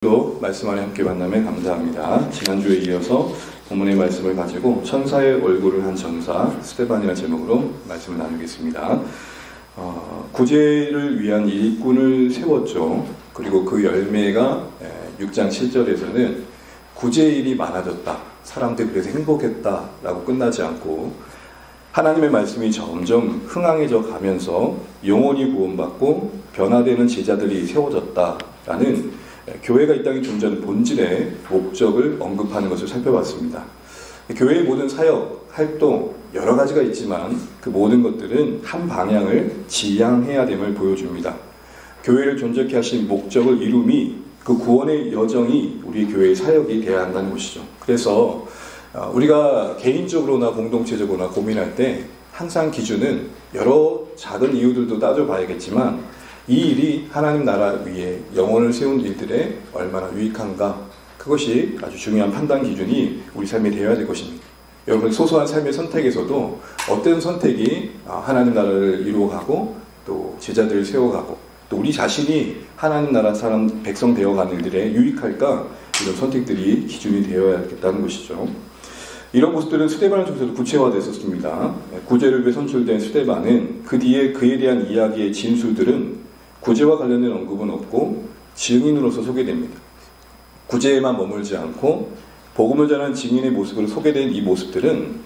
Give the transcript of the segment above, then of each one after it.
또 말씀 안에 함께 만나면 감사합니다. 지난주에 이어서 본문의 말씀을 가지고 천사의 얼굴을 한 전사 스데반이라는 제목으로 말씀을 나누겠습니다. 구제를 위한 일꾼을 세웠죠. 그리고 그 열매가 6장 7절에서는 구제일이 많아졌다, 사람들이 그래서 행복했다 라고 끝나지 않고 하나님의 말씀이 점점 흥황해져 가면서 영혼이 구원받고 변화되는 제자들이 세워졌다라는 교회가 이 땅에 존재하는 본질의 목적을 언급하는 것을 살펴봤습니다. 교회의 모든 사역, 활동 여러 가지가 있지만 그 모든 것들은 한 방향을 지향해야 됨을 보여줍니다. 교회를 존재케 하신 목적을 이룸이 그 구원의 여정이 우리 교회의 사역이 되어야 한다는 것이죠. 그래서 우리가 개인적으로나 공동체적으로나 고민할 때 항상 기준은 여러 작은 이유들도 따져봐야겠지만 이 일이 하나님 나라 위에 영혼을 세운 일들에 얼마나 유익한가, 그것이 아주 중요한 판단 기준이 우리 삶에 되어야 될 것입니다. 여러분, 소소한 삶의 선택에서도 어떤 선택이 하나님 나라를 이루어가고 또 제자들을 세워가고 또 우리 자신이 하나님 나라 사람 백성 되어가는 일들에 유익할까, 이런 선택들이 기준이 되어야겠다는 것이죠. 이런 모습들은 스데반을 통해서도 구체화됐었습니다. 구제를 위해 선출된 스데반은 그 뒤에 그에 대한 이야기의 진술들은 구제와 관련된 언급은 없고 증인으로서 소개됩니다. 구제에만 머물지 않고 복음을 전하는 증인의 모습으로 소개된 이 모습들은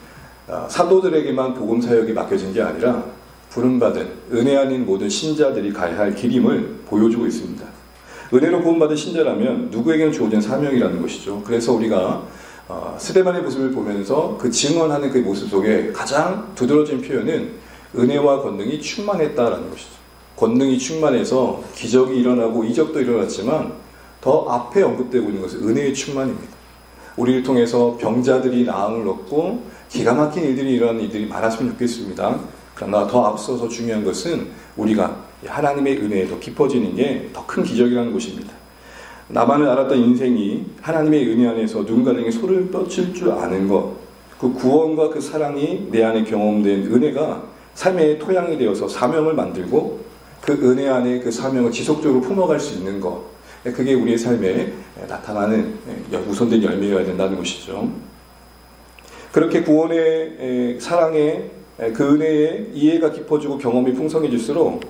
사도들에게만 복음 사역이 맡겨진 게 아니라 부름받은 은혜 아닌 모든 신자들이 가야 할 길임을 보여주고 있습니다. 은혜로 구원받은 신자라면 누구에게는 주어진 사명이라는 것이죠. 그래서 우리가 스데반의 모습을 보면서 그 증언하는 그 모습 속에 가장 두드러진 표현은 은혜와 권능이 충만했다라는 것이죠. 권능이 충만해서 기적이 일어나고 이적도 일어났지만 더 앞에 언급되고 있는 것은 은혜의 충만입니다. 우리를 통해서 병자들이 나음을 얻고 기가 막힌 일들이 일어나는 일들이 많았으면 좋겠습니다. 그러나 더 앞서서 중요한 것은 우리가 하나님의 은혜에 더 깊어지는 게 더 큰 기적이라는 것입니다. 나만을 알았던 인생이 하나님의 은혜 안에서 누군가에게 소를 뻗칠 줄 아는 것, 그 구원과 그 사랑이 내 안에 경험된 은혜가 삶의 토양이 되어서 사명을 만들고 그 은혜 안에 그 사명을 지속적으로 품어갈 수 있는 것, 그게 우리의 삶에 나타나는 우선된 열매여야 된다는 것이죠. 그렇게 구원의 사랑의 그 은혜의 이해가 깊어지고 경험이 풍성해질수록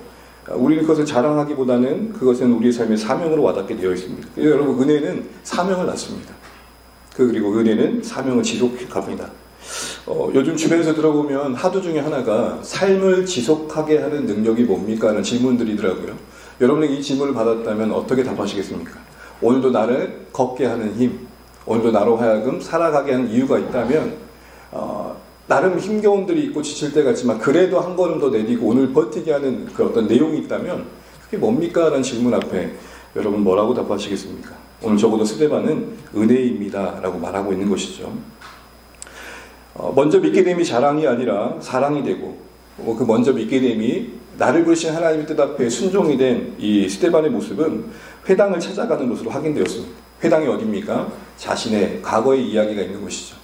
우리는 그것을 자랑하기보다는 그것은 우리의 삶의 사명으로 와닿게 되어 있습니다. 여러분, 은혜는 사명을 낳습니다. 그리고 은혜는 사명을 지속합니다. 요즘 주변에서 들어보면 하도 중에 하나가 삶을 지속하게 하는 능력이 뭡니까? 하는 질문들이더라고요. 여러분이 이 질문을 받았다면 어떻게 답하시겠습니까? 오늘도 나를 걷게 하는 힘, 오늘도 나로 하여금 살아가게 하는 이유가 있다면 나름 힘겨움들이 있고 지칠 때가 있지만 그래도 한 걸음 더 내디고 오늘 버티게 하는 그 어떤 내용이 있다면 그게 뭡니까? 라는 질문 앞에 여러분 뭐라고 답하시겠습니까? 오늘 적어도 스데반은 은혜입니다 라고 말하고 있는 것이죠. 먼저 믿게 됨이 자랑이 아니라 사랑이 되고 그 먼저 믿게 됨이 나를 부르신 하나님의 뜻 앞에 순종이 된 이 스데반의 모습은 회당을 찾아가는 것으로 확인되었습니다. 회당이 어디입니까? 자신의 과거의 이야기가 있는 곳이죠.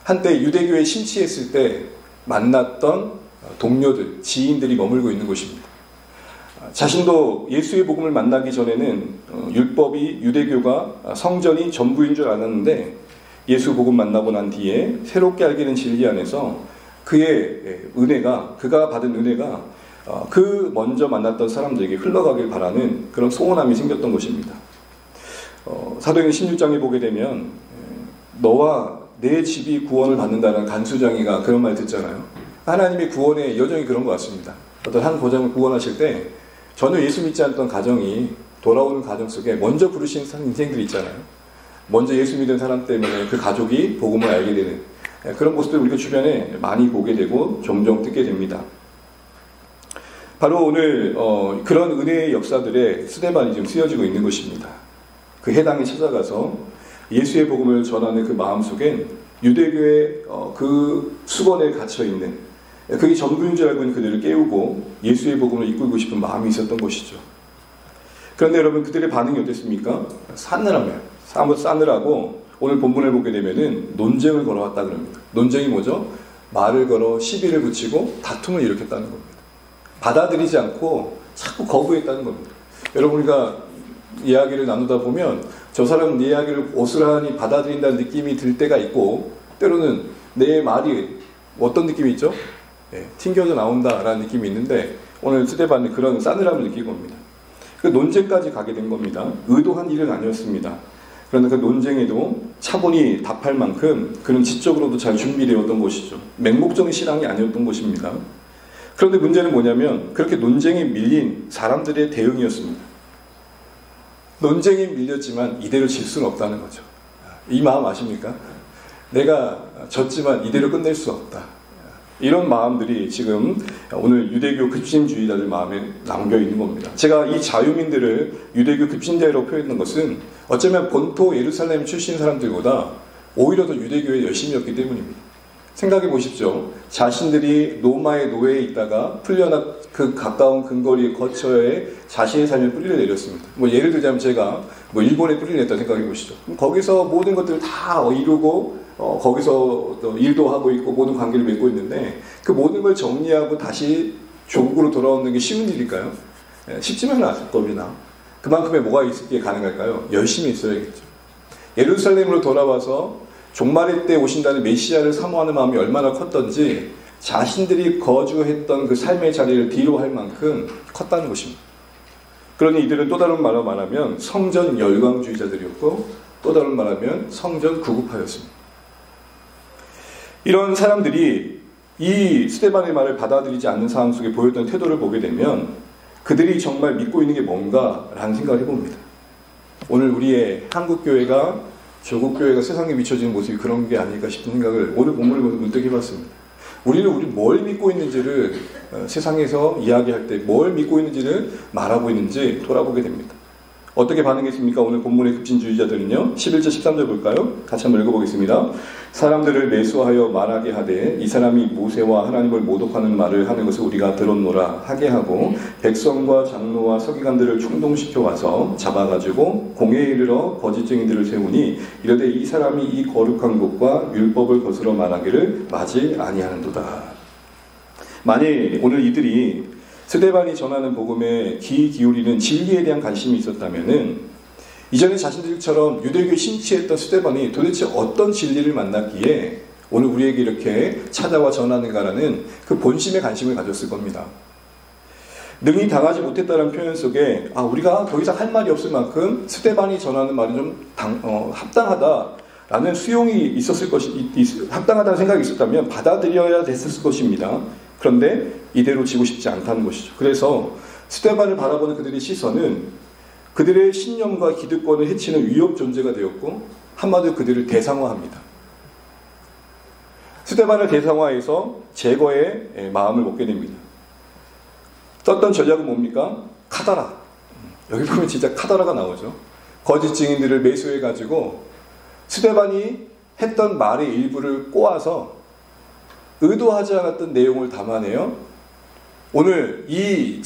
한때 유대교에 심취했을 때 만났던 동료들, 지인들이 머물고 있는 곳입니다. 자신도 예수의 복음을 만나기 전에는 율법이, 유대교가 성전이 전부인 줄 알았는데 예수 복음 만나고 난 뒤에 새롭게 알게 된 진리 안에서 그의 은혜가, 그가 받은 은혜가 그 먼저 만났던 사람들에게 흘러가길 바라는 그런 소원함이 생겼던 것입니다. 사도행전 16장에 보게 되면 너와 내 집이 구원을 받는다는 간수장이가 그런 말 듣잖아요. 하나님의 구원의 여정이 그런 것 같습니다. 어떤 한 가정을 구원하실 때 전혀 예수 믿지 않던 가정이 돌아오는 가정 속에 먼저 부르신 인생들이 있잖아요. 먼저 예수 믿은 사람 때문에 그 가족이 복음을 알게 되는 그런 모습들을 우리가 주변에 많이 보게 되고 종종 듣게 됩니다. 바로 오늘 그런 은혜의 역사들에 스데반이 지금 쓰여지고 있는 것입니다. 그 해당에 찾아가서 예수의 복음을 전하는 그 마음속엔 유대교의 그 수건에 갇혀있는, 그게 전부인 줄 알고 있는 그들을 깨우고 예수의 복음을 이끌고 싶은 마음이 있었던 것이죠. 그런데 여러분, 그들의 반응이 어땠습니까? 싸늘하고 오늘 본문을 보게 되면은 논쟁을 걸어왔다 그럽니다. 논쟁이 뭐죠? 말을 걸어 시비를 붙이고 다툼을 일으켰다는 겁니다. 받아들이지 않고 자꾸 거부했다는 겁니다. 여러분, 우리가 이야기를 나누다 보면 저 사람은 내 이야기를 고스란히 받아들인다는 느낌이 들 때가 있고, 때로는 내 말이 어떤 느낌이 있죠? 튕겨져 나온다라는 느낌이 있는데, 오늘 스데반은 그런 싸늘함을 느낀 겁니다. 그 논쟁까지 가게 된 겁니다. 의도한 일은 아니었습니다. 그런데 그 논쟁에도 차분히 답할 만큼 그는 지적으로도 잘 준비되었던 것이죠. 맹목적인 신앙이 아니었던 것입니다. 그런데 문제는 뭐냐면 그렇게 논쟁에 밀린 사람들의 대응이었습니다. 논쟁에 밀렸지만 이대로 질 수는 없다는 거죠. 이 마음 아십니까? 내가 졌지만 이대로 끝낼 수 없다. 이런 마음들이 지금 오늘 유대교 급진주의자들 마음에 남겨 있는 겁니다. 제가 이 자유민들을 유대교 급진자로 표현한 것은 어쩌면 본토 예루살렘 출신 사람들보다 오히려 더 유대교에 열심이었기 때문입니다. 생각해 보십시오. 자신들이 로마의 노예에 있다가 풀려나 그 가까운 근거리 거처에 자신의 삶의 뿌리를 내렸습니다. 예를 들자면 제가 일본에 뿌리를 냈다 생각해 보시죠. 거기서 모든 것들을 다 이루고 거기서 또 일도 하고 있고 모든 관계를 맺고 있는데 그 모든 걸 정리하고 다시 조국으로 돌아오는 게 쉬운 일일까요? 쉽지만은 않을 겁니다. 그만큼의 뭐가 있기에 가능할까요? 열심히 있어야겠죠. 예루살렘으로 돌아와서 종말의 때 오신다는 메시아를 사모하는 마음이 얼마나 컸던지 자신들이 거주했던 그 삶의 자리를 뒤로 할 만큼 컸다는 것입니다. 그러니 이들은 또 다른 말로 말하면 성전 열광주의자들이었고 또 다른 말하면 성전 구급파였습니다. 이런 사람들이 이 스데반의 말을 받아들이지 않는 상황 속에 보였던 태도를 보게 되면 그들이 정말 믿고 있는 게 뭔가라는 생각을 해봅니다. 오늘 우리의 한국교회가 조국교회가 세상에 비춰지는 모습이 그런 게 아닐까 싶은 생각을 오늘 본문을 보면서 문득 해봤습니다. 우리는 뭘 믿고 있는지를 세상에서 이야기할 때 뭘 믿고 있는지를 말하고 있는지 돌아보게 됩니다. 어떻게 반응했습니까? 오늘 본문의 급진주의자들은요. 11절 13절 볼까요? 같이 한번 읽어보겠습니다. 사람들을 매수하여 말하게 하되 이 사람이 모세와 하나님을 모독하는 말을 하는 것을 우리가 들었노라 하게 하고 백성과 장로와 서기관들을 충동시켜 와서 잡아가지고 공회에 이르러 거짓 증인들을 세우니 이르되 이 사람이 이 거룩한 곳과 율법을 거스러 말하기를 마지 아니하는도다. 만일 오늘 이들이 스데반이 전하는 복음에 귀 기울이는 진리에 대한 관심이 있었다면은 이전에 자신들처럼 유대교에 심취했던 스데반이 도대체 어떤 진리를 만났기에 오늘 우리에게 이렇게 찾아와 전하는가라는 그 본심에 관심을 가졌을 겁니다. 능히 당하지 못했다는 표현 속에 우리가 더 이상 할 말이 없을 만큼 스데반이 전하는 말은 좀 합당하다라는 수용이 있었을 합당하다는 생각이 있었다면 받아들여야 됐을 것입니다. 그런데 이대로 지고 싶지 않다는 것이죠. 그래서 스데반을 바라보는 그들의 시선은 그들의 신념과 기득권을 해치는 위협 존재가 되었고 한마디로 그들을 대상화합니다. 스데반을 대상화해서 제거의 마음을 먹게 됩니다. 썼던 전략은 뭡니까? 카더라. 여기 보면 진짜 카더라가 나오죠. 거짓 증인들을 매수해가지고 스데반이 했던 말의 일부를 꼬아서 의도하지 않았던 내용을 담아내요. 오늘 이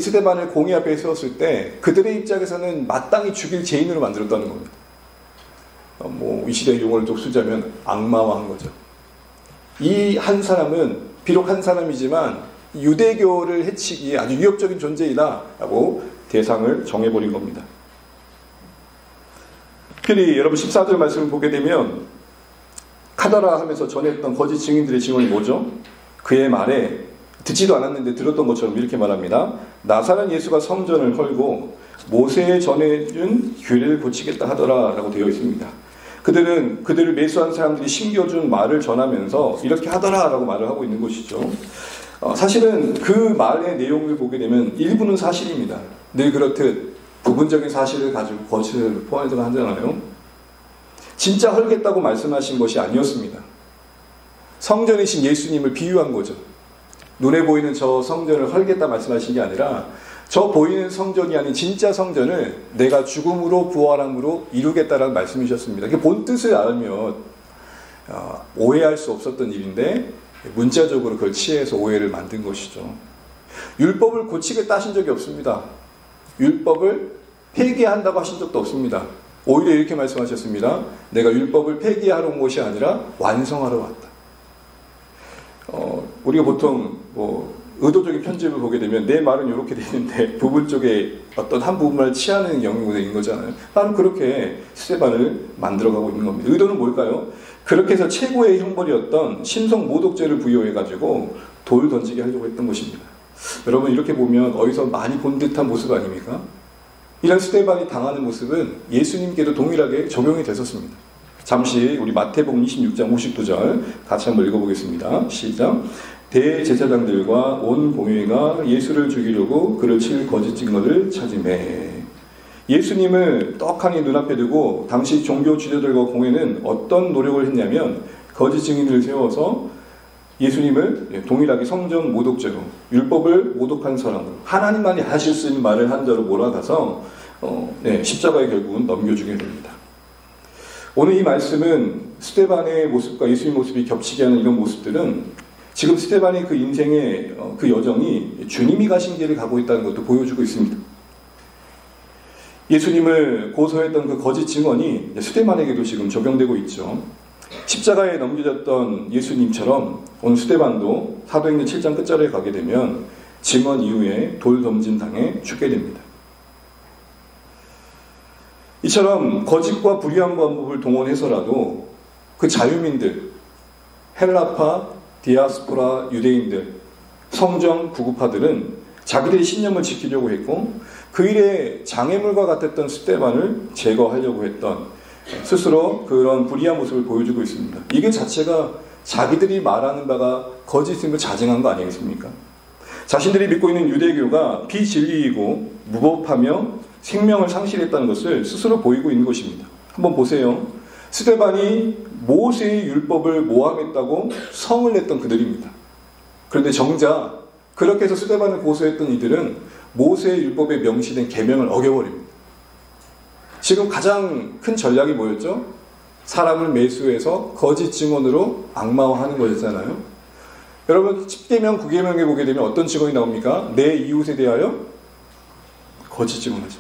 스데반을 공의 앞에 세웠을 때 그들의 입장에서는 마땅히 죽일 죄인으로 만들었다는 겁니다. 이 시대의 용어를 좀 쓰자면 악마화한 거죠. 이 한 사람은 비록 한 사람이지만 유대교를 해치기에 아주 위협적인 존재이다라고 대상을 정해버린 겁니다. 특히 여러분 14절 말씀을 보게 되면 카더라 하면서 전했던 거짓 증인들의 증언이 뭐죠? 그의 말에 듣지도 않았는데 들었던 것처럼 이렇게 말합니다. 나사렛 예수가 성전을 헐고 모세에 전해준 규례를 고치겠다 하더라 라고 되어 있습니다. 그들은 그들을 매수한 사람들이 심겨준 말을 전하면서 이렇게 하더라 라고 말을 하고 있는 것이죠. 사실은 그 말의 내용을 보게 되면 일부는 사실입니다. 늘 그렇듯 부분적인 사실을 가지고 거짓을 포함해서 하잖아요. 진짜 헐겠다고 말씀하신 것이 아니었습니다. 성전이신 예수님을 비유한 거죠. 눈에 보이는 저 성전을 헐겠다 말씀하신 게 아니라 저 보이는 성전이 아닌 진짜 성전을 내가 죽음으로 부활함으로 이루겠다라는 말씀이셨습니다. 그 본 뜻을 알면 오해할 수 없었던 일인데 문자적으로 그걸 취해서 오해를 만든 것이죠. 율법을 고치겠다 하신 적이 없습니다. 율법을 폐기한다고 하신 적도 없습니다. 오히려 이렇게 말씀하셨습니다. 내가 율법을 폐기하러 온 것이 아니라 완성하러 왔다. 우리가 보통 의도적인 편집을 보게 되면 내 말은 이렇게 되는데 부분 쪽에 어떤 한 부분을 취하는 경우인 거잖아요. 나는 그렇게 스데반을 만들어가고 있는 겁니다. 의도는 뭘까요? 그렇게 해서 최고의 형벌이었던 신성 모독죄를 부여해가지고 돌 던지게 하려고 했던 것입니다. 여러분 이렇게 보면 어디서 많이 본 듯한 모습 아닙니까? 이런 스데반이 당하는 모습은 예수님께도 동일하게 적용이 됐었습니다. 잠시 우리 마태복음 26장 59절 같이 한번 읽어보겠습니다. 시작. 대제사장들과 온 공회가 예수를 죽이려고 그를 칠 거짓 증거를 찾으매. 예수님을 떡하니 눈앞에 두고 당시 종교 지도자들과 공회는 어떤 노력을 했냐면 거짓 증인을 세워서 예수님을 동일하게 성전 모독죄로, 율법을 모독한 사람으로, 하나님만이 하실 수 있는 말을 한 자로 몰아가서 십자가에 결국은 넘겨주게 됩니다. 오늘 이 말씀은 스데반의 모습과 예수님 모습이 겹치게 하는 이런 모습들은 지금 스데반의 그 인생의 그 여정이 주님이 가신 길을 가고 있다는 것도 보여주고 있습니다. 예수님을 고소했던 그 거짓 증언이 스데반에게도 지금 적용되고 있죠. 십자가에 넘겨졌던 예수님처럼 오늘 스데반도 사도행전 7장 끝자리에 가게 되면 증언 이후에 돌 던진 당해 죽게 됩니다. 이처럼 거짓과 불의한 방법을 동원해서라도 그 자유민들, 헬라파, 디아스포라 유대인들, 성전 구급파들은 자기들의 신념을 지키려고 했고 그 일에 장애물과 같았던 스데반을 제거하려고 했던 스스로 그런 불의한 모습을 보여주고 있습니다. 이게 자체가 자기들이 말하는 바가 거짓임을 자증한 거 아니겠습니까? 자신들이 믿고 있는 유대교가 비진리이고 무법하며 생명을 상실했다는 것을 스스로 보이고 있는 것입니다. 한번 보세요. 스데반이 모세의 율법을 모함했다고 성을 냈던 그들입니다. 그런데 정작 그렇게 해서 스데반을 고소했던 이들은 모세의 율법에 명시된 계명을 어겨버립니다. 지금 가장 큰 전략이 뭐였죠? 사람을 매수해서 거짓 증언으로 악마화하는 거였잖아요. 여러분 10계명, 9계명에 보게 되면 어떤 증언이 나옵니까? 내 이웃에 대하여 거짓 증언하죠.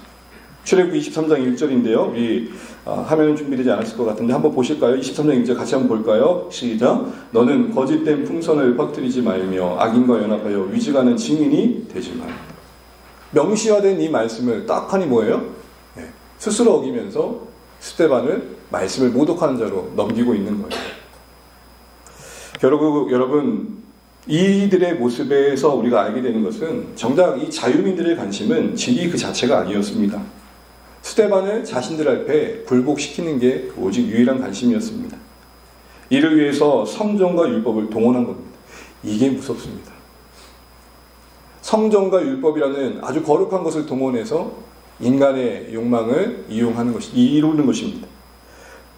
출애굽기 23장 1절인데요. 우리 화면은 준비되지 않았을 것 같은데 한번 보실까요? 23장 1절 같이 한번 볼까요? 시작. 너는 거짓된 풍선을 퍼뜨리지 말며 악인과 연합하여 위증하는 증인이 되지 말. 명시화된 이 말씀을 딱하니 뭐예요? 스스로 어기면서 스데반을 말씀을 모독하는 자로 넘기고 있는 거예요. 결국 여러분 이들의 모습에서 우리가 알게 되는 것은 정작 이 자유민들의 관심은 진리 그 자체가 아니었습니다. 스데반을 자신들 앞에 굴복시키는 게 오직 유일한 관심이었습니다. 이를 위해서 성전과 율법을 동원한 겁니다. 이게 무섭습니다. 성전과 율법이라는 아주 거룩한 것을 동원해서 인간의 욕망을 이루는 것입니다.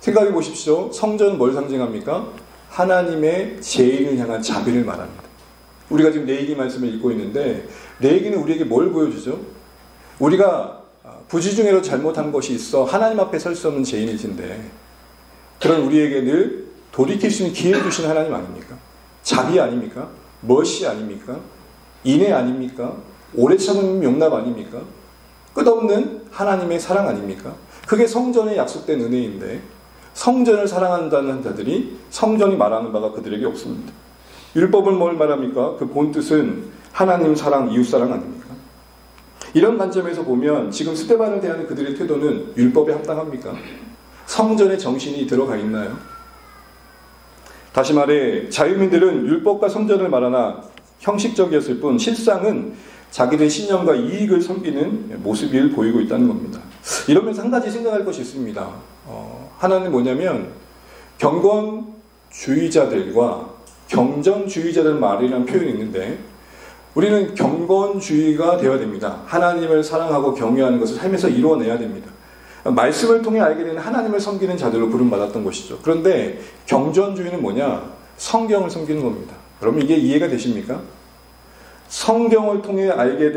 생각해 보십시오. 성전은 뭘 상징합니까? 하나님의 죄인을 향한 자비를 말합니다. 우리가 지금 레위기 말씀을 읽고 있는데 레위기는 우리에게 뭘 보여주죠? 우리가 부지중에로 잘못한 것이 있어 하나님 앞에 설 수 없는 죄인이신데 그런 우리에게 늘 돌이킬 수 있는 기회를 주신 하나님 아닙니까? 자비 아닙니까? 머시 아닙니까? 인애 아닙니까? 오래 참은 용납 아닙니까? 끝없는 하나님의 사랑 아닙니까? 그게 성전에 약속된 은혜인데 성전을 사랑한다는 자들이 성전이 말하는 바가 그들에게 없습니다. 율법은 뭘 말합니까? 그 본뜻은 하나님 사랑, 이웃 사랑 아닙니까? 이런 관점에서 보면 지금 스데반을 대하는 그들의 태도는 율법에 합당합니까? 성전의 정신이 들어가 있나요? 다시 말해 자유민들은 율법과 성전을 말하나 형식적이었을 뿐 실상은 자기들의 신념과 이익을 섬기는 모습을 보이고 있다는 겁니다. 이러면서 한 가지 생각할 것이 있습니다. 하나는 뭐냐면 경건주의자들과 경전주의자들 말이라는 표현이 있는데 우리는 경건주의가 되어야 됩니다. 하나님을 사랑하고 경외하는 것을 삶에서 이루어내야 됩니다. 말씀을 통해 알게 되는 하나님을 섬기는 자들로 부름받았던 것이죠. 그런데 경전주의는 뭐냐? 성경을 섬기는 겁니다. 여러분 이게 이해가 되십니까? 성경을 통해 알게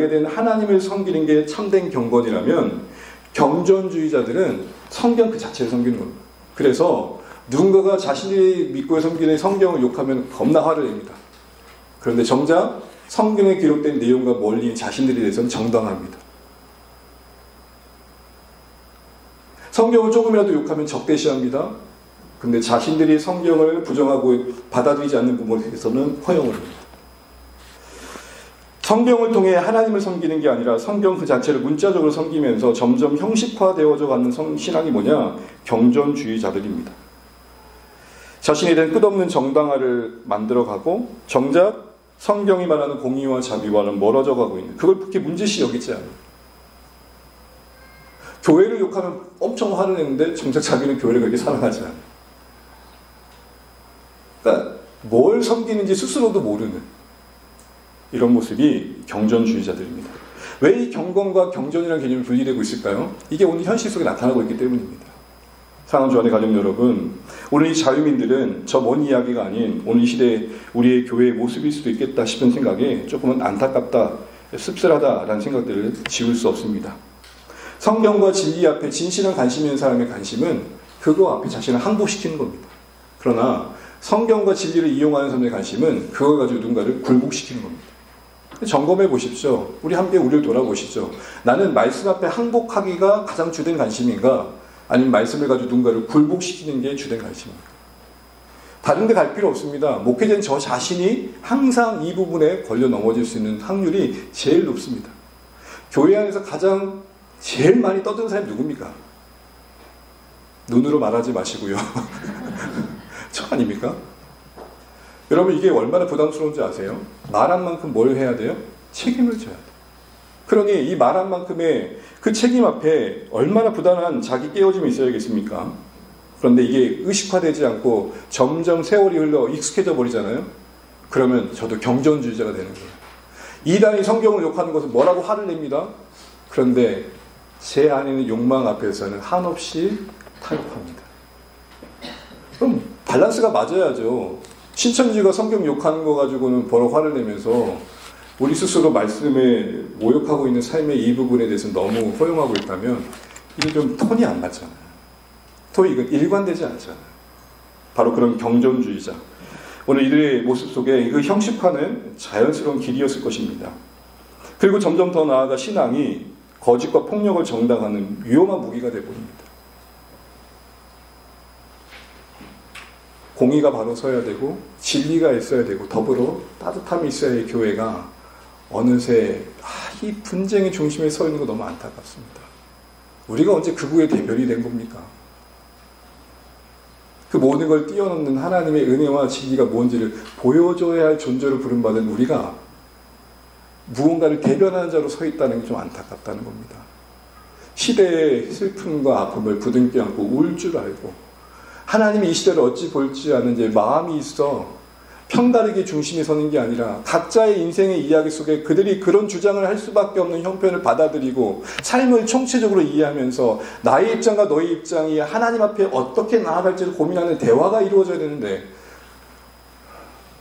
된 하나님을 섬기는 게 참된 경건이라면 경전주의자들은 성경 그 자체를 섬기는 겁니다. 그래서 누군가가 자신이 믿고 섬기는 성경을 욕하면 겁나 화를 냅니다. 그런데 정작 성경에 기록된 내용과 멀리 자신들에 대해서는 정당합니다. 성경을 조금이라도 욕하면 적대시합니다. 근데 자신들이 성경을 부정하고 받아들이지 않는 부분에 대해서는 허용을 합니다. 성경을 통해 하나님을 섬기는 게 아니라 성경 그 자체를 문자적으로 섬기면서 점점 형식화되어져 가는 신앙이 뭐냐? 경전주의자들입니다. 자신에 대한 끝없는 정당화를 만들어가고 정작 성경이 말하는 공의와 자비와는 멀어져 가고 있는, 그걸 그렇게 문제시 여기지 않아요. 교회를 욕하면 엄청 화를 내는데 정작 자기는 교회를 그렇게 사랑하지 않아요. 그러니까 뭘 섬기는지 스스로도 모르는 이런 모습이 경전주의자들입니다. 왜 이 경건과 경전이라는 개념이 분리되고 있을까요? 이게 오늘 현실 속에 나타나고 있기 때문입니다. 사랑하는 주 안의 가족 여러분, 오늘 이 자유민들은 저 먼 이야기가 아닌 오늘 이 시대에 우리의 교회의 모습일 수도 있겠다 싶은 생각에 조금은 안타깝다, 씁쓸하다라는 생각들을 지울 수 없습니다. 성경과 진리 앞에 진실한 관심이 있는 사람의 관심은 그거 앞에 자신을 항복시키는 겁니다. 그러나 성경과 진리를 이용하는 사람의 관심은 그걸 가지고 누군가를 굴복시키는 겁니다. 점검해 보십시오. 우리 함께 우리를 돌아보시죠. 나는 말씀 앞에 항복하기가 가장 주된 관심인가? 아니면 말씀을 가지고 누군가를 굴복시키는 게 주된 관심입니까? 다른 데 갈 필요 없습니다. 목회자인 저 자신이 항상 이 부분에 걸려 넘어질 수 있는 확률이 제일 높습니다. 교회 안에서 가장 제일 많이 떠드는 사람이 누굽니까? 눈으로 말하지 마시고요. 저 아닙니까? 여러분, 이게 얼마나 부담스러운지 아세요? 말한 만큼 뭘 해야 돼요? 책임을 져야 돼요. 그러니 이 말한 만큼의 그 책임 앞에 얼마나 부단한 자기 깨어짐이 있어야겠습니까? 그런데 이게 의식화되지 않고 점점 세월이 흘러 익숙해져 버리잖아요. 그러면 저도 경전주의자가 되는 거예요. 이단이 성경을 욕하는 것은 뭐라고 화를 냅니다. 그런데 제 안에 있는 욕망 앞에서는 한없이 타협합니다. 그럼 밸런스가 맞아야죠. 신천지가 성경 욕하는 거 가지고는 버럭 화를 내면서 우리 스스로 말씀에 모욕하고 있는 삶의 이 부분에 대해서 너무 허용하고 있다면 이게 좀 톤이 안 맞잖아요. 톤이 이건 일관되지 않잖아요. 바로 그런 경전주의자. 오늘 이들의 모습 속에 그 형식화는 자연스러운 길이었을 것입니다. 그리고 점점 더 나아가 신앙이 거짓과 폭력을 정당화하는 위험한 무기가 되어버립니다. 공의가 바로 서야 되고 진리가 있어야 되고 더불어 따뜻함이 있어야 할 교회가 어느새 이 분쟁의 중심에 서 있는 거 너무 안타깝습니다. 우리가 언제 극우의 대변이 된 겁니까? 그 모든 걸 뛰어넘는 하나님의 은혜와 진리가 뭔지를 보여줘야 할 존재로 부름받은 우리가 무언가를 대변하는 자로 서 있다는 게 좀 안타깝다는 겁니다. 시대의 슬픔과 아픔을 부둥켜 안고 울 줄 알고 하나님이 이 시대를 어찌 볼지 아는 이제 마음이 있어 편다르게 중심에 서는 게 아니라 각자의 인생의 이야기 속에 그들이 그런 주장을 할 수밖에 없는 형편을 받아들이고 삶을 총체적으로 이해하면서 나의 입장과 너의 입장이 하나님 앞에 어떻게 나아갈지를 고민하는 대화가 이루어져야 되는데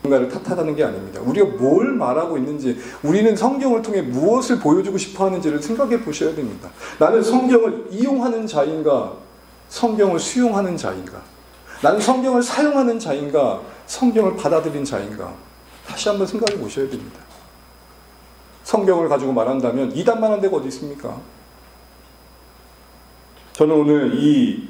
뭔가를 탓하다는 게 아닙니다. 우리가 뭘 말하고 있는지, 우리는 성경을 통해 무엇을 보여주고 싶어 하는지를 생각해 보셔야 됩니다. 나는 성경을 이용하는 자인가, 성경을 수용하는 자인가, 나는 성경을 사용하는 자인가, 성경을 받아들인 자인가, 다시 한번 생각해 보셔야 됩니다. 성경을 가지고 말한다면 이단만한 데가 어디 있습니까? 저는 오늘 이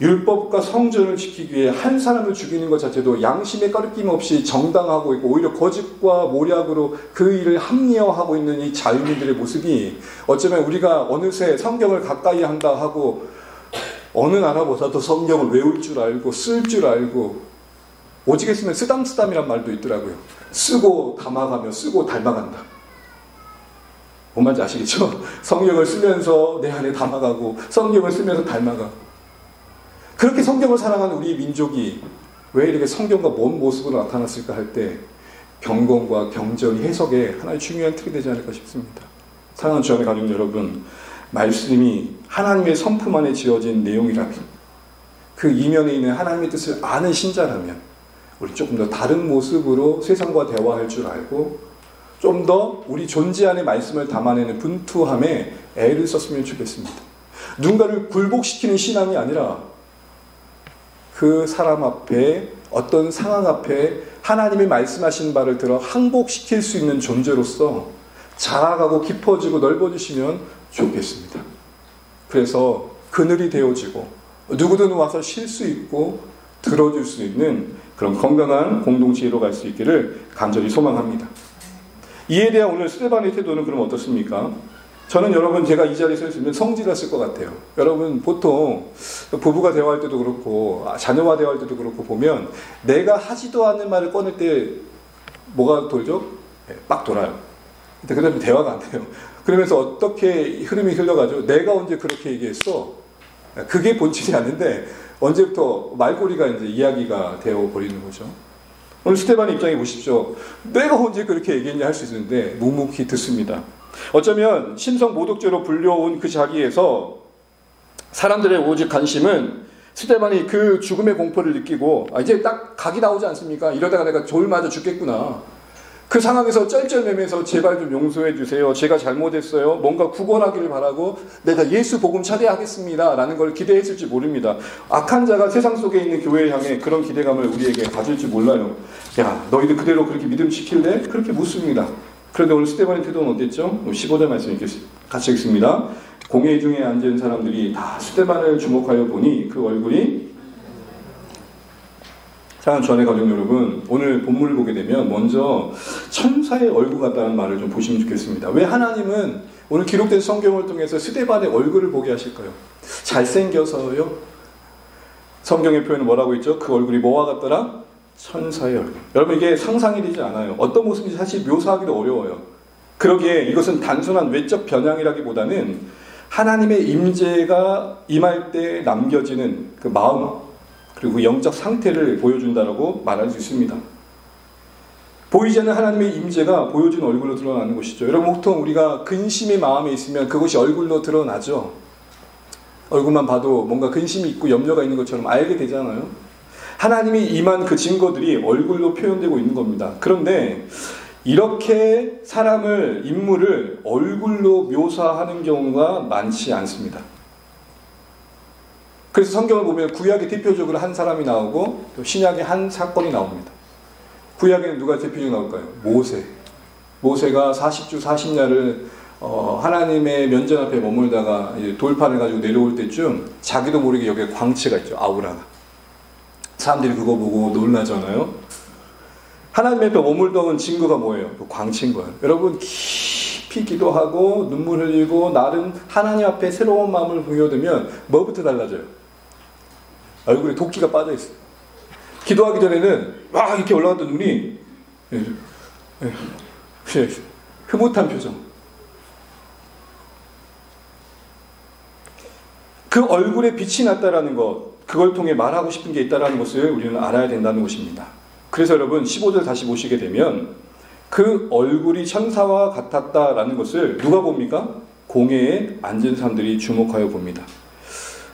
율법과 성전을 지키기 위해 한 사람을 죽이는 것 자체도 양심에 꺼리낌 없이 정당하고 있고 오히려 거짓과 모략으로 그 일을 합리화하고 있는 이 자유민들의 모습이 어쩌면 우리가 어느새 성경을 가까이 한다 하고 어느 나라보다도 성경을 외울 줄 알고 쓸 줄 알고 오직 했으면 쓰담쓰담이란 말도 있더라고요. 쓰고 담아가며 쓰고 닮아간다. 뭔 말인지 아시겠죠? 성경을 쓰면서 내 안에 담아가고 성경을 쓰면서 닮아가고 그렇게 성경을 사랑하는 우리 민족이 왜 이렇게 성경과 먼 모습으로 나타났을까 할 때 경건과 경전이 해석의 하나의 중요한 틀이 되지 않을까 싶습니다. 사랑하는 주 안의 가족 여러분, 말씀이 하나님의 성품 안에 지어진 내용이라면 그 이면에 있는 하나님의 뜻을 아는 신자라면 우리 조금 더 다른 모습으로 세상과 대화할 줄 알고 좀 더 우리 존재 안에 말씀을 담아내는 분투함에 애를 썼으면 좋겠습니다. 누군가를 굴복시키는 신앙이 아니라 그 사람 앞에 어떤 상황 앞에 하나님이 말씀하신 바를 들어 항복시킬 수 있는 존재로서 자라가고 깊어지고 넓어지시면 좋겠습니다. 그래서 그늘이 되어지고 누구든 와서 쉴 수 있고 들어줄 수 있는 그런 건강한 공동체로 갈 수 있기를 간절히 소망합니다. 이에 대한 오늘 스데반의 태도는 그럼 어떻습니까? 저는 여러분 제가 이 자리에 서 있으면 성질났을 것 같아요. 여러분 보통 부부가 대화할 때도 그렇고 자녀와 대화할 때도 그렇고 보면 내가 하지도 않는 말을 꺼낼 때 뭐가 돌죠? 빡 돌아요. 그 다음에 대화가 안 돼요. 그러면서 어떻게 흐름이 흘러가죠? 내가 언제 그렇게 얘기했어? 그게 본질이 아닌데 언제부터 말꼬리가 이제 이야기가 되어 버리는 거죠. 오늘 스데반의 입장에 보십시오. 내가 언제 그렇게 얘기했냐 할 수 있는데 묵묵히 듣습니다. 어쩌면 심성 모독죄로 불려온 그 자리에서 사람들의 오직 관심은 스데반이 그 죽음의 공포를 느끼고 이제 딱 각이 나오지 않습니까? 이러다가 내가 돌 맞아 죽겠구나. 그 상황에서 쩔쩔매면서 제발 좀 용서해 주세요. 제가 잘못했어요. 뭔가 구원하기를 바라고 내가 예수 복음 차대하겠습니다. 라는 걸 기대했을지 모릅니다. 악한 자가 세상 속에 있는 교회를 향해 그런 기대감을 우리에게 가질지 몰라요. 야, 너희들 그대로 그렇게 믿음 지킬래? 그렇게 묻습니다. 그런데 오늘 스데반의 태도는 어땠죠? 15절 말씀 같이 읽습니다. 공회 중에 앉은 사람들이 다 스데반을 주목하여 보니 그 얼굴이 사랑하는 주안의 가족 여러분, 오늘 본문을 보게 되면 먼저 천사의 얼굴 같다는 말을 좀 보시면 좋겠습니다. 왜 하나님은 오늘 기록된 성경을 통해서 스데반의 얼굴을 보게 하실까요? 잘생겨서요? 성경의 표현은 뭐라고 있죠? 그 얼굴이 뭐와 같더라? 천사의 얼굴. 여러분 이게 상상이 되지 않아요. 어떤 모습인지 사실 묘사하기도 어려워요. 그러기에 이것은 단순한 외적 변향이라기보다는 하나님의 임재가 임할 때 남겨지는 그 마음 그리고 영적 상태를 보여준다라고 말할 수 있습니다. 보이지 않는 하나님의 임재가 보여진 얼굴로 드러나는 것이죠. 여러분 보통 우리가 근심이 마음에 있으면 그것이 얼굴로 드러나죠. 얼굴만 봐도 뭔가 근심이 있고 염려가 있는 것처럼 알게 되잖아요. 하나님이 임한 그 증거들이 얼굴로 표현되고 있는 겁니다. 그런데 이렇게 사람을, 인물을 얼굴로 묘사하는 경우가 많지 않습니다. 그래서 성경을 보면 구약에 대표적으로 한 사람이 나오고 또 신약에 한 사건이 나옵니다. 구약에는 누가 대표적으로 나올까요? 모세. 모세가 40주 40야를 하나님의 면전 앞에 머물다가 돌판을 가지고 내려올 때쯤 자기도 모르게 여기에 광채가 있죠. 아우라가. 사람들이 그거 보고 놀라잖아요. 하나님 앞에 머물던 증거가 뭐예요? 그 광채인 거예요. 여러분 깊이 기도하고 눈물 흘리고 나름 하나님 앞에 새로운 마음을 보여두면 뭐부터 달라져요? 얼굴에 도끼가 빠져있어요. 기도하기 전에는 막 이렇게 올라갔던 눈이 흐뭇한 표정. 그 얼굴에 빛이 났다라는 것, 그걸 통해 말하고 싶은 게 있다라는 것을 우리는 알아야 된다는 것입니다. 그래서 여러분 15절 다시 보시게 되면 그 얼굴이 천사와 같았다라는 것을 누가 봅니까? 공회에 앉은 사람들이 주목하여 봅니다.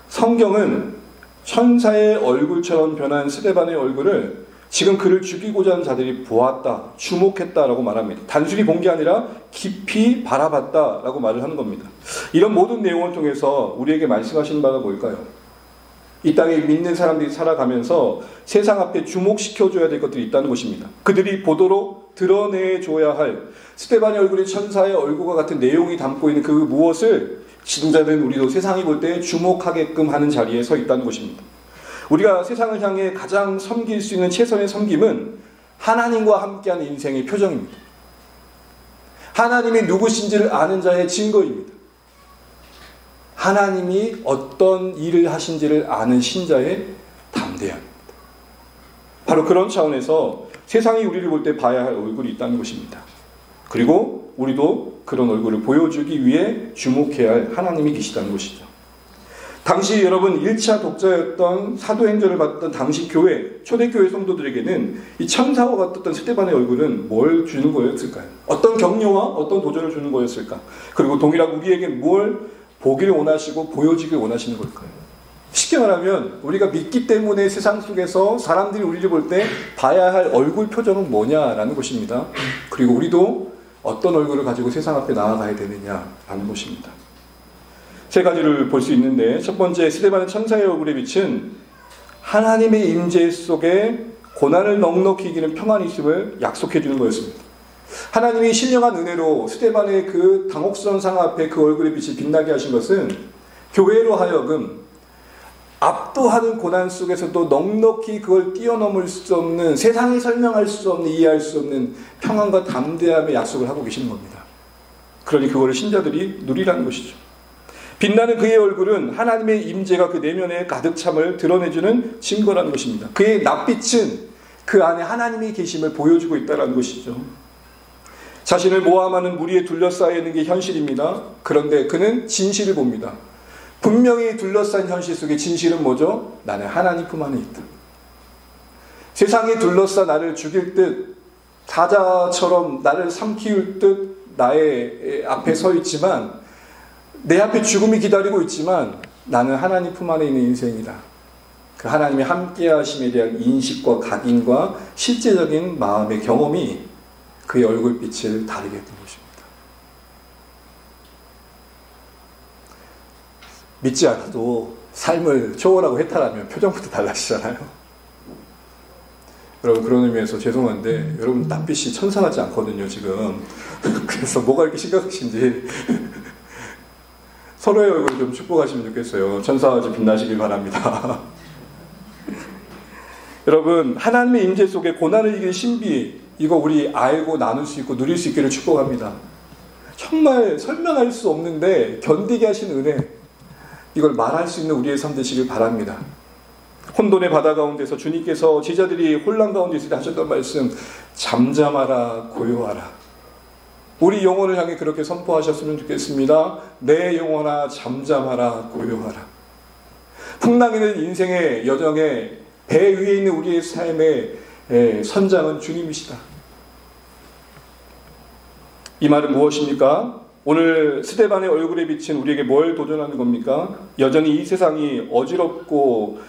성경은 천사의 얼굴처럼 변한 스데반의 얼굴을 지금 그를 죽이고자 하는 자들이 보았다, 주목했다라고 말합니다. 단순히 본 게 아니라 깊이 바라봤다라고 말을 하는 겁니다. 이런 모든 내용을 통해서 우리에게 말씀하시는 바가 뭘까요? 이 땅에 믿는 사람들이 살아가면서 세상 앞에 주목시켜줘야 될 것들이 있다는 것입니다. 그들이 보도록 드러내줘야 할 스데반의 얼굴이 천사의 얼굴과 같은 내용이 담고 있는 그 무엇을 지도자는 우리도 세상이 볼 때 주목하게끔 하는 자리에 서 있다는 것입니다. 우리가 세상을 향해 가장 섬길 수 있는 최선의 섬김은 하나님과 함께하는 인생의 표정입니다. 하나님이 누구신지를 아는 자의 증거입니다. 하나님이 어떤 일을 하신지를 아는 신자의 담대함입니다. 바로 그런 차원에서 세상이 우리를 볼 때 봐야 할 얼굴이 있다는 것입니다. 그리고 우리도 그런 얼굴을 보여주기 위해 주목해야 할 하나님이 계시다는 것이죠. 당시 여러분 1차 독자였던 사도행전을 받던 당시 교회, 초대교회 성도들에게는 이 천사와 같았던 스데반의 얼굴은 뭘 주는 거였을까요? 어떤 격려와 어떤 도전을 주는 거였을까? 그리고 동일하게 우리에게 뭘 보기를 원하시고 보여지길 원하시는 걸까요? 쉽게 말하면 우리가 믿기 때문에 세상 속에서 사람들이 우리를 볼 때 봐야 할 얼굴 표정은 뭐냐라는 것입니다. 그리고 우리도 어떤 얼굴을 가지고 세상 앞에 나아가야 되느냐라는 것입니다. 세 가지를 볼 수 있는데 첫 번째, 스데반의 천사의 얼굴에 비친 하나님의 임재 속에 고난을 넉넉히 이기는 평안이 있음을 약속해 주는 거였습니다. 하나님이 신령한 은혜로 스데반의 그 당혹스러운 상황 앞에 그 얼굴의 빛이 빛나게 하신 것은 교회로 하여금 하나님의 임재가 임하는 그 모습을 압도하는 고난 속에서도 넉넉히 그걸 뛰어넘을 수 없는, 세상이 설명할 수 없는, 이해할 수 없는 평안과 담대함의 약속을 하고 계시는 겁니다. 그러니 그거를 신자들이 누리라는 것이죠. 빛나는 그의 얼굴은 하나님의 임재가 그 내면에 가득 참을 드러내주는 증거라는 것입니다. 그의 낯빛은 그 안에 하나님이 계심을 보여주고 있다는 것이죠. 자신을 모함하는 무리에 둘러싸여 있는 게 현실입니다. 그런데 그는 진실을 봅니다. 분명히 둘러싼 현실 속에 진실은 뭐죠? 나는 하나님 품 안에 있다. 세상이 둘러싸 나를 죽일 듯, 사자처럼 나를 삼키울 듯 나의 앞에 서 있지만, 내 앞에 죽음이 기다리고 있지만 나는 하나님 품 안에 있는 인생이다. 그 하나님의 함께 하심에 대한 인식과 각인과 실제적인 마음의 경험이 그의 얼굴빛을 다르게 했던 것입니다. 믿지 않아도 삶을 초월하고 해탈하면 표정부터 달라지잖아요. 여러분, 그런 의미에서 죄송한데 여러분 낯빛이 천사 같지 않거든요 지금. 그래서 뭐가 이렇게 심각하신지 서로의 얼굴을 좀 축복하시면 좋겠어요. 천사같이 빛나시길 바랍니다. 여러분, 하나님의 임재 속에 고난을 이긴 신비, 이거 우리 알고 나눌 수 있고 누릴 수 있기를 축복합니다. 정말 설명할 수 없는데 견디게 하신 은혜, 이걸 말할 수 있는 우리의 삶 되시길 바랍니다. 혼돈의 바다 가운데서 주님께서 제자들이 혼란 가운데 있을 때 하셨던 말씀, 잠잠하라 고요하라. 우리 영혼을 향해 그렇게 선포하셨으면 좋겠습니다. 내 영혼아 잠잠하라 고요하라. 풍랑이는 인생의 여정에 배 위에 있는 우리의 삶의 선장은 주님이시다. 이 말은 무엇입니까? 오늘 스데반의 얼굴에 비친 우리에게 뭘 도전하는 겁니까? 여전히 이 세상이 어지럽고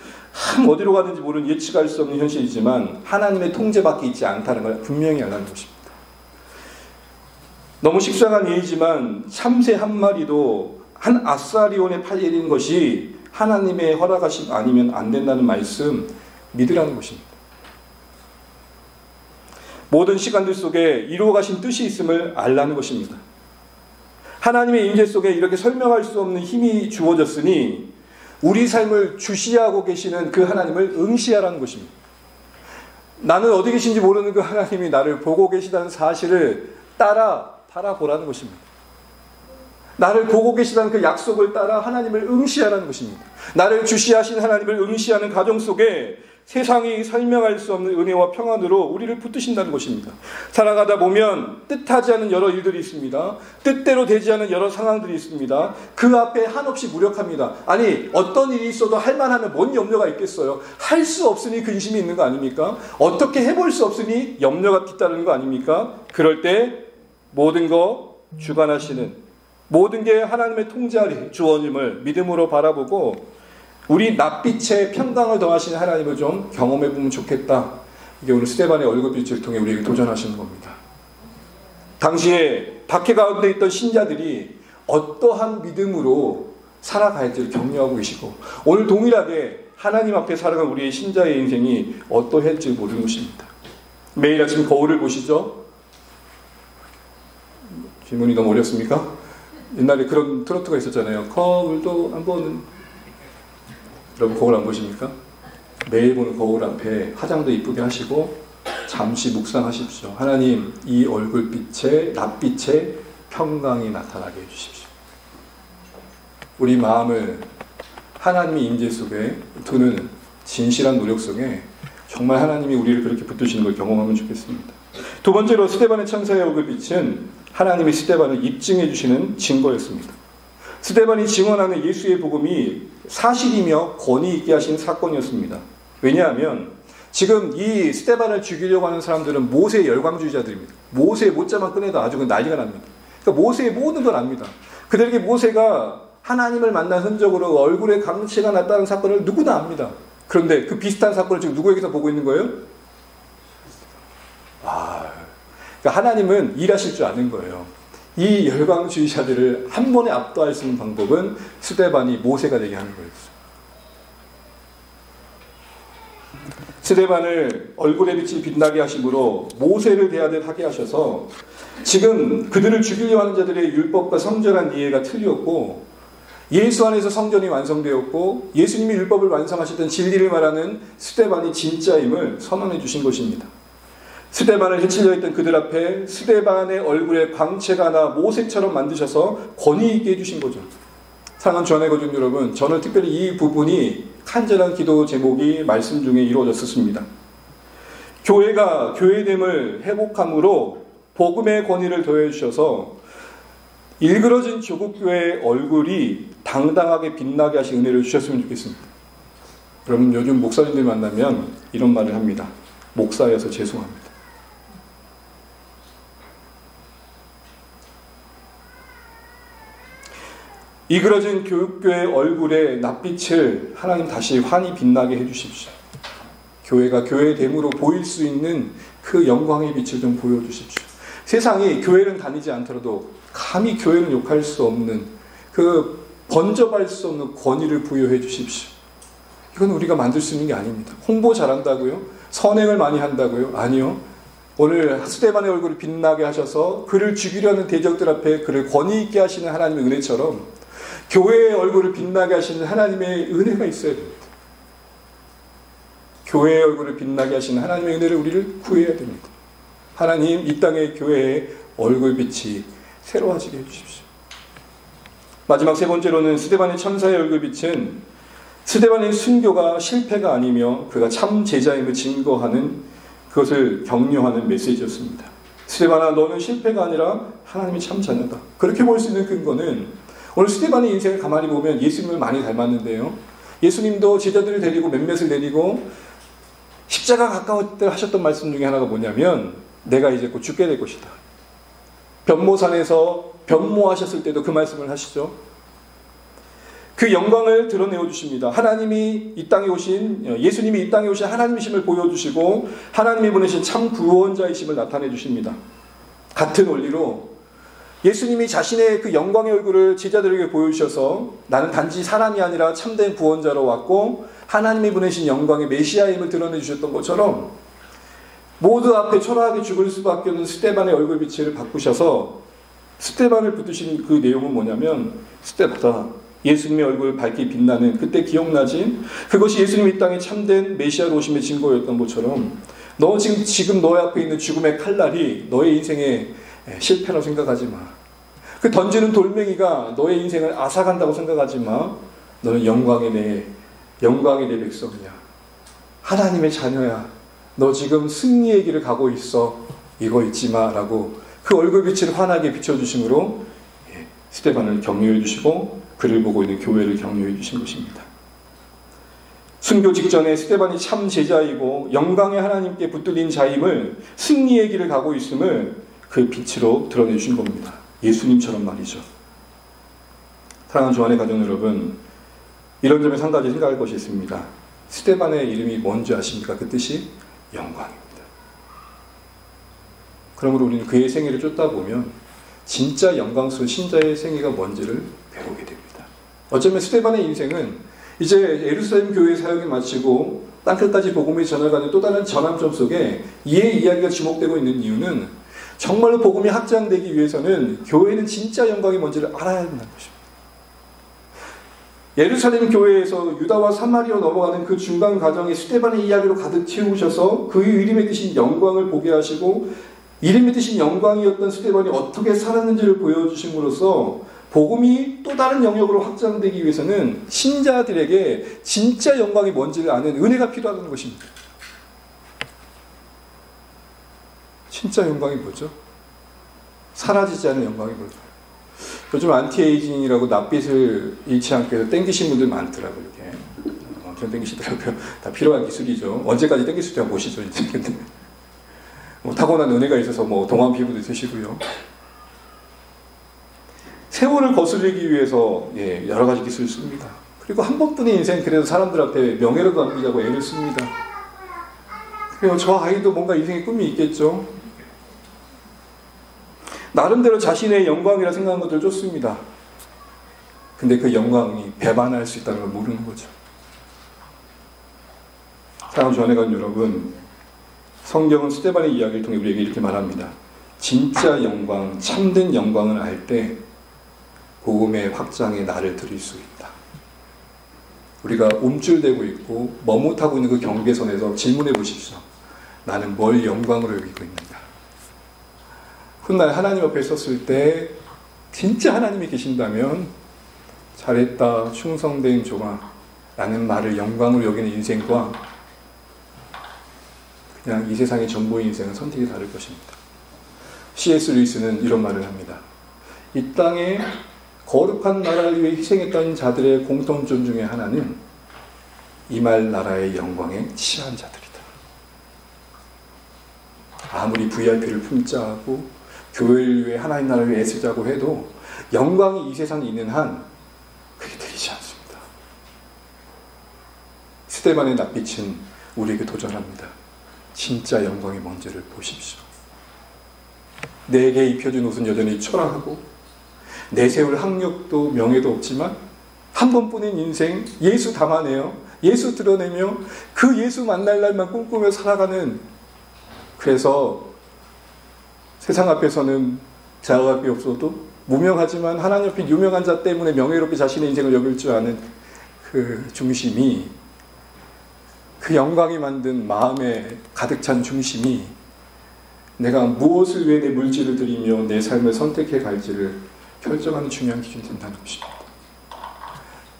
어디로 가는지 모르는 예측할 수 없는 현실이지만 하나님의 통제밖에 있지 않다는 걸 분명히 알라는 것입니다. 너무 식상한 예이지만 참새 한 마리도 한 아사리온에 팔리는 것이 하나님의 허락하심 아니면 안 된다는 말씀 믿으라는 것입니다. 모든 시간들 속에 이루어 가신 뜻이 있음을 알라는 것입니다. 하나님의 임재 속에 이렇게 설명할 수 없는 힘이 주어졌으니 우리 삶을 주시하고 계시는 그 하나님을 응시하라는 것입니다. 나는 어디 계신지 모르는 그 하나님이 나를 보고 계시다는 사실을 바라보라는 것입니다. 나를 보고 계시다는 그 약속을 따라 하나님을 응시하라는 것입니다. 나를 주시하신 하나님을 응시하는 가정 속에 세상이 설명할 수 없는 은혜와 평안으로 우리를 붙드신다는 것입니다. 살아가다 보면 뜻하지 않은 여러 일들이 있습니다. 뜻대로 되지 않은 여러 상황들이 있습니다. 그 앞에 한없이 무력합니다. 아니, 어떤 일이 있어도 할 만하면 뭔 염려가 있겠어요. 할 수 없으니 근심이 있는 거 아닙니까? 어떻게 해볼 수 없으니 염려가 뒤따르는 거 아닙니까? 그럴 때 모든 거 주관하시는, 모든 게 하나님의 통제하리 주원임을 믿음으로 바라보고 우리 낯빛에 평강을 더하시는 하나님을 좀 경험해보면 좋겠다. 이게 오늘 스데반의 얼굴빛을 통해 우리에게 도전하시는 겁니다. 당시에 박해 가운데 있던 신자들이 어떠한 믿음으로 살아갈지를 격려하고 계시고, 오늘 동일하게 하나님 앞에 살아간 우리의 신자의 인생이 어떠할지 모르는 것입니다. 매일 아침 거울을 보시죠? 질문이 너무 어렵습니까? 옛날에 그런 트로트가 있었잖아요. 거울도 안 보는. 여러분, 거울 안 보십니까? 매일 보는 거울 앞에 화장도 이쁘게 하시고 잠시 묵상하십시오. 하나님, 이 얼굴빛에, 낯빛에 평강이 나타나게 해주십시오. 우리 마음을 하나님의 임재 속에 두는 진실한 노력 속에 정말 하나님이 우리를 그렇게 붙드시는 걸 경험하면 좋겠습니다. 두 번째로 스데반의 천사의 얼굴빛은 하나님이 스데반을 입증해 주시는 증거였습니다. 스데반이 증언하는 예수의 복음이 사실이며 권위 있게 하신 사건이었습니다. 왜냐하면 지금 이 스데반을 죽이려고 하는 사람들은 모세의 열광주의자들입니다. 모세의 못자만 꺼내도 아주 난리가 납니다. 그러니까 모세의 모든 걸 압니다. 그들에게 모세가 하나님을 만난 흔적으로 얼굴에 강치가 났다는 사건을 누구나 압니다. 그런데 그 비슷한 사건을 지금 누구에게서 보고 있는 거예요? 그러니까 하나님은 일하실 줄 아는 거예요. 이 열광주의자들을 한 번에 압도할 수 있는 방법은 스데반이 모세가 되게 하는 거였어요. 스데반을 얼굴에 빛이 빛나게 하심으로 모세를 대하듯 하게 하셔서 지금 그들을 죽이려 하는 자들의 율법과 성전한 이해가 틀렸고 예수 안에서 성전이 완성되었고 예수님이 율법을 완성하셨던 진리를 말하는 스데반이 진짜임을 선언해 주신 것입니다. 스데반을 해치려 했던 그들 앞에 스데반의 얼굴에 광채가 나 모색처럼 만드셔서 권위 있게 해주신 거죠. 사랑하는 주안의 거중 여러분, 저는 특별히 이 부분이 간절한 기도 제목이 말씀 중에 이루어졌습니다. 교회가 교회됨을 회복함으로 복음의 권위를 더해 주셔서 일그러진 조국교회의 얼굴이 당당하게 빛나게 하신 은혜를 주셨으면 좋겠습니다. 여러분, 요즘 목사님들 만나면 이런 말을 합니다. 목사여서 죄송합니다. 이그러진 교육교의 얼굴에 낯빛을 하나님 다시 환히 빛나게 해주십시오. 교회가 교회됨으로 보일 수 있는 그 영광의 빛을 좀 보여주십시오. 세상이 교회는 다니지 않더라도 감히 교회는 욕할 수 없는 그 번져갈 수 없는 권위를 부여해 주십시오. 이건 우리가 만들 수 있는 게 아닙니다. 홍보 잘한다고요? 선행을 많이 한다고요? 아니요. 오늘 스데반의 얼굴을 빛나게 하셔서 그를 죽이려는 대적들 앞에 그를 권위 있게 하시는 하나님의 은혜처럼 교회의 얼굴을 빛나게 하시는 하나님의 은혜가 있어야 됩니다. 교회의 얼굴을 빛나게 하시는 하나님의 은혜를 우리를 구해야 됩니다. 하나님, 이 땅의 교회의 얼굴빛이 새로워지게 해주십시오. 마지막 세 번째로는 스데반의 천사의 얼굴빛은 스데반의 순교가 실패가 아니며 그가 참 제자임을 증거하는, 그것을 격려하는 메시지였습니다. 스데반아, 너는 실패가 아니라 하나님의 참 자녀다. 그렇게 볼 수 있는 근거는 오늘 스데반의 인생을 가만히 보면 예수님을 많이 닮았는데요. 예수님도 제자들을 데리고 몇몇을 데리고 십자가 가까울 때 하셨던 말씀 중에 하나가 뭐냐면 내가 이제 곧 죽게 될 것이다. 변모산에서 변모하셨을 때도 그 말씀을 하시죠. 그 영광을 드러내어 주십니다. 하나님이 이 땅에 오신, 예수님이 이 땅에 오신 하나님이심을 보여주시고 하나님이 보내신 참 구원자이심을 나타내 주십니다. 같은 원리로 예수님이 자신의 그 영광의 얼굴을 제자들에게 보여주셔서 나는 단지 사람이 아니라 참된 구원자로 왔고 하나님이 보내신 영광의 메시아임을 드러내 주셨던 것처럼 모두 앞에 초라하게 죽을 수밖에 없는 스데반의 얼굴빛을 바꾸셔서 스데반을 붙드신 그 내용은 뭐냐면, 스데반아, 예수님의 얼굴 밝게 빛나는 그때 기억나지? 그것이 예수님이 이 땅에 참된 메시아로 오심의 증거였던 것처럼 너 지금 너의 앞에 있는 죽음의 칼날이 너의 인생의 실패라고 생각하지 마. 그 던지는 돌멩이가 너의 인생을 앗아간다고 생각하지 마. 너는 영광의 내 백성이야. 하나님의 자녀야. 너 지금 승리의 길을 가고 있어. 이거 잊지 마. 라고 그 얼굴빛을 환하게 비춰주심으로 스데반을 격려해 주시고 그를 보고 있는 교회를 격려해 주신 것입니다. 순교 직전에 스데반이 참 제자이고 영광의 하나님께 붙들린 자임을, 승리의 길을 가고 있음을 그 빛으로 드러내 주신 겁니다. 예수님처럼 말이죠. 사랑하는 주안의 가족 여러분, 이런 점에서 한 가지 생각할 것이 있습니다. 스데반의 이름이 뭔지 아십니까? 그 뜻이 영광입니다. 그러므로 우리는 그의 생애를 쫓다 보면 진짜 영광스러운 신자의 생애가 뭔지를 배우게 됩니다. 어쩌면 스데반의 인생은 이제 예루살렘 교회 사역이 마치고 땅끝까지 복음이 전해가는 또 다른 전환점 속에 이의 이야기가 주목되고 있는 이유는 정말로 복음이 확장되기 위해서는 교회는 진짜 영광이 뭔지를 알아야 한다는 것입니다. 예루살렘 교회에서 유다와 사마리아로 넘어가는 그 중간 과정에 스데반의 이야기로 가득 채우셔서 그 이름의 뜻인 영광을 보게 하시고 이름의 뜻인 영광이었던 스데반이 어떻게 살았는지를 보여주심으로써 복음이 또 다른 영역으로 확장되기 위해서는 신자들에게 진짜 영광이 뭔지를 아는 은혜가 필요하다는 것입니다. 진짜 영광이 뭐죠? 사라지지 않은 영광이 뭘까요? 요즘 안티에이징이라고 낯빛을 잃지 않게 해서 땡기신 분들 많더라고요. 이렇게. 엄청 땡기시더라고요. 다 필요한 기술이죠. 언제까지 땡길 수 있을지 한번 보시죠. 이제. 타고난 은혜가 있어서 동안 피부도 있으시고요. 세월을 거스르기 위해서 여러 가지 기술을 씁니다. 그리고 한 번뿐인 인생, 그래도 사람들 앞에 명예로도 남기자고 애를 씁니다. 그리고 저 아이도 뭔가 인생의 꿈이 있겠죠. 나름대로 자신의 영광이라 생각하는 것들을 쫓습니다. 근데 그 영광이 배반할 수 있다는 걸 모르는 거죠. 사랑하는 주안의 가족 여러분, 성경은 스데반의 이야기를 통해 우리에게 이렇게 말합니다. 진짜 영광, 참된 영광을 알 때 복음의 확장에 나를 드릴 수 있다. 우리가 움찔대고 있고 머뭇하고 있는 그 경계선에서 질문해 보십시오. 나는 뭘 영광으로 여기고 있는가? 훗날 하나님 앞에 섰을 때 진짜 하나님이 계신다면 잘했다, 충성된 종아 라는 말을 영광으로 여기는 인생과 그냥 이 세상의 전부의 인생은 선택이 다를 것입니다. C.S. 루이스는 이런 말을 합니다. 이 땅에 거룩한 나라를 위해 희생했던 자들의 공통점 중에 하나는 이말 나라의 영광에 취한 자들이다. 아무리 VIP를 품자 하고 교회를 위해 하나님 나라를 위해 애쓰자고 해도 영광이 이 세상에 있는 한 그게 되지 않습니다. 스데반의 낯빛은 우리에게 도전합니다. 진짜 영광이 뭔지를 보십시오. 내게 입혀준 옷은 여전히 초라하고 내세울 학력도 명예도 없지만 한 번뿐인 인생 예수 담아내요. 예수 드러내며 그 예수 만날 날만 꿈꾸며 살아가는, 그래서 세상 앞에서는 자각이 없어도 무명하지만 하나님 앞에 유명한 자 때문에 명예롭게 자신의 인생을 여길 줄 아는 그 중심이, 그 영광이 만든 마음에 가득 찬 중심이 내가 무엇을 위해 내 물질을 들이며 내 삶을 선택해 갈지를 결정하는 중요한 기준이 된다는 것입니다.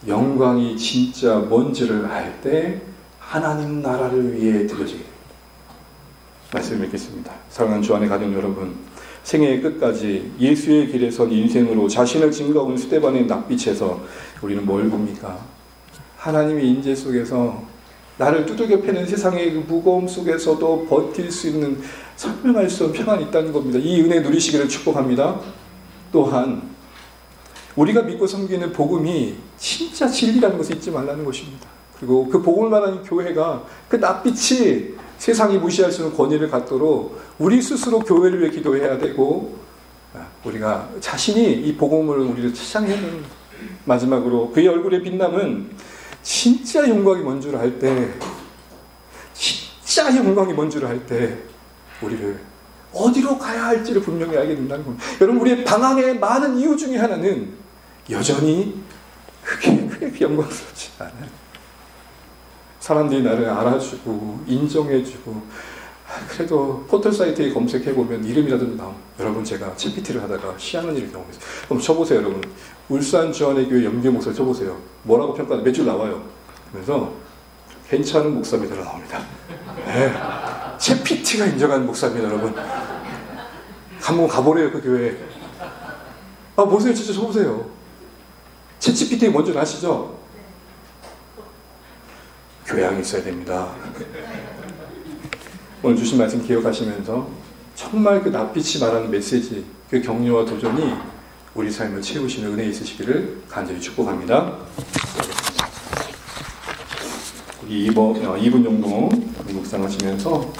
영광이 진짜 뭔지를 알 때 하나님 나라를 위해 드려지게 됩니다. 말씀을 읽겠습니다. 사랑하는 주 안의 가족 여러분, 생애의 끝까지 예수의 길에 선 인생으로 자신을 증거하는 스데반의 낯빛에서 우리는 뭘 봅니까? 하나님의 인재 속에서 나를 두들겨 패는 세상의 그 무거움 속에서도 버틸 수 있는 설명할 수 없는 평안이 있다는 겁니다. 이 은혜 누리시기를 축복합니다. 또한 우리가 믿고 섬기는 복음이 진짜 진리라는 것을 잊지 말라는 것입니다. 그리고 그 복음을 말하는 교회가 그 낯빛이 세상이 무시할 수 없는 권위를 갖도록 우리 스스로 교회를 위해 기도해야 되고, 우리가 자신이 이 복음을 우리를 찬양해야 합니다. 마지막으로 그의 얼굴의 빛남은 진짜 영광이 뭔 줄 알 때, 진짜 영광이 뭔 줄 알 때 우리를 어디로 가야 할지를 분명히 알게 된다는 겁니다. 여러분, 우리의 방황의 많은 이유 중에 하나는 여전히 그게 영광스럽지 않아요. 사람들이 나를 알아주고 인정해주고, 그래도 포털 사이트에 검색해보면 이름이라도 나오면, 여러분 제가 GPT를 하다가 희한한 일이 경험했어요. 그럼 쳐보세요. 여러분, 울산 주안의교회 염교 목사 쳐보세요. 뭐라고 평가하는 몇 줄 나와요. 그래서 괜찮은 목사입니다 나옵니다. 네. GPT가 인정하는 목사입니다. 여러분, 한번 가보래요. 그 교회. 보세요. 진짜 쳐보세요. GPT 뭔지 아시죠? 교양이 있어야 됩니다. 오늘 주신 말씀 기억하시면서 정말 그 낯빛이 말하는 메시지, 그 격려와 도전이 우리 삶을 채우시는 은혜 있으시기를 간절히 축복합니다. 우리 2분 정도 묵상하시면서